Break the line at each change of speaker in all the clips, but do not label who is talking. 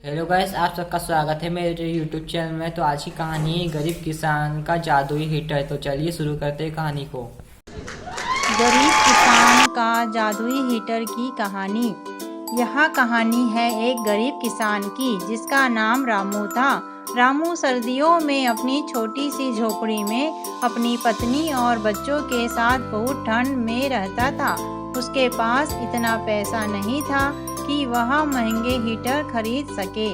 Hello guys, आप सबका स्वागत है मेरे यूट्यूब चैनल में। तो आज की कहानी गरीब किसान का जादुई हीटर। तो चलिए शुरू करते हैं कहानी को।
गरीब किसान का जादुई हीटर की कहानी। यह कहानी है एक गरीब किसान की जिसका नाम रामू था। रामू सर्दियों में अपनी छोटी सी झोपड़ी में अपनी पत्नी और बच्चों के साथ बहुत ठंड में रहता था। उसके पास इतना पैसा नहीं था कि वह महंगे हीटर खरीद सके।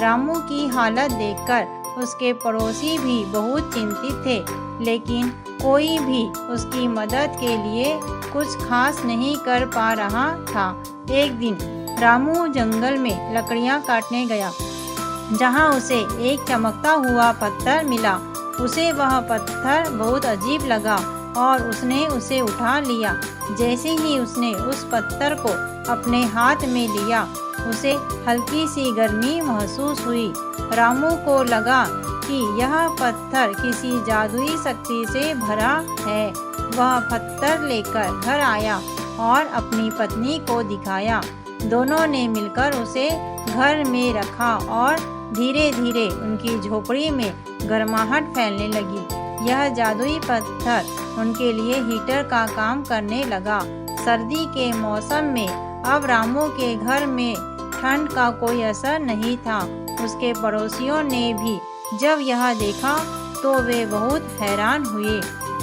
रामू की हालत देखकर उसके पड़ोसी भी बहुत चिंतित थे, लेकिन कोई भी उसकी मदद के लिए कुछ खास नहीं कर पा रहा था। एक दिन रामू जंगल में लकड़ियां काटने गया, जहां उसे एक चमकता हुआ पत्थर मिला। उसे वह पत्थर बहुत अजीब लगा और उसने उसे उठा लिया। जैसे ही उसने उस पत्थर को अपने हाथ में लिया, उसे हल्की सी गर्मी महसूस हुई। रामू को लगा कि यह पत्थर किसी जादुई शक्ति से भरा है। वह पत्थर लेकर घर आया और अपनी पत्नी को दिखाया। दोनों ने मिलकर उसे घर में रखा और धीरे धीरे उनकी झोपड़ी में गर्माहट फैलने लगी। यह जादुई पत्थर उनके लिए हीटर का काम करने लगा। सर्दी के मौसम में अब रामू के घर में ठंड का कोई असर नहीं था। उसके पड़ोसियों ने भी जब यह देखा तो वे बहुत हैरान हुए।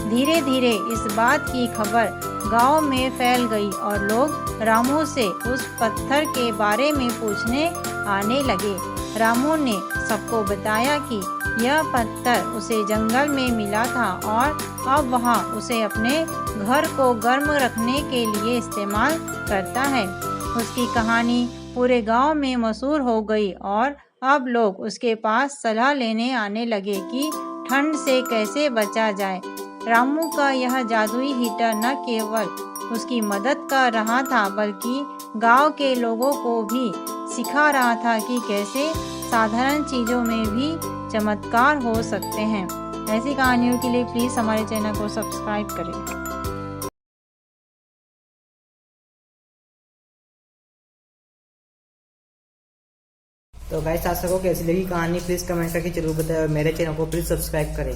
धीरे धीरे इस बात की खबर गांव में फैल गई और लोग रामू से उस पत्थर के बारे में पूछने आने लगे। रामू ने सबको बताया कि यह पत्थर उसे जंगल में मिला था और अब वह उसे अपने घर को गर्म रखने के लिए इस्तेमाल करता है। उसकी कहानी पूरे गांव में मशहूर हो गई और अब लोग उसके पास सलाह लेने आने लगे कि ठंड से कैसे बचा जाए। रामू का यह जादुई हीटर न केवल उसकी मदद कर रहा था, बल्कि गांव के लोगों को भी सिखा रहा था कि कैसे साधारण चीज़ों में भी चमत्कार हो सकते हैं। ऐसी कहानियों के लिए प्लीज़ हमारे चैनल को सब्सक्राइब करें।
तो गाइस, आप सबको कैसी लगी कहानी प्लीज़ कमेंट करके जरूर बताएं और मेरे चैनल को प्लीज़ सब्सक्राइब करें।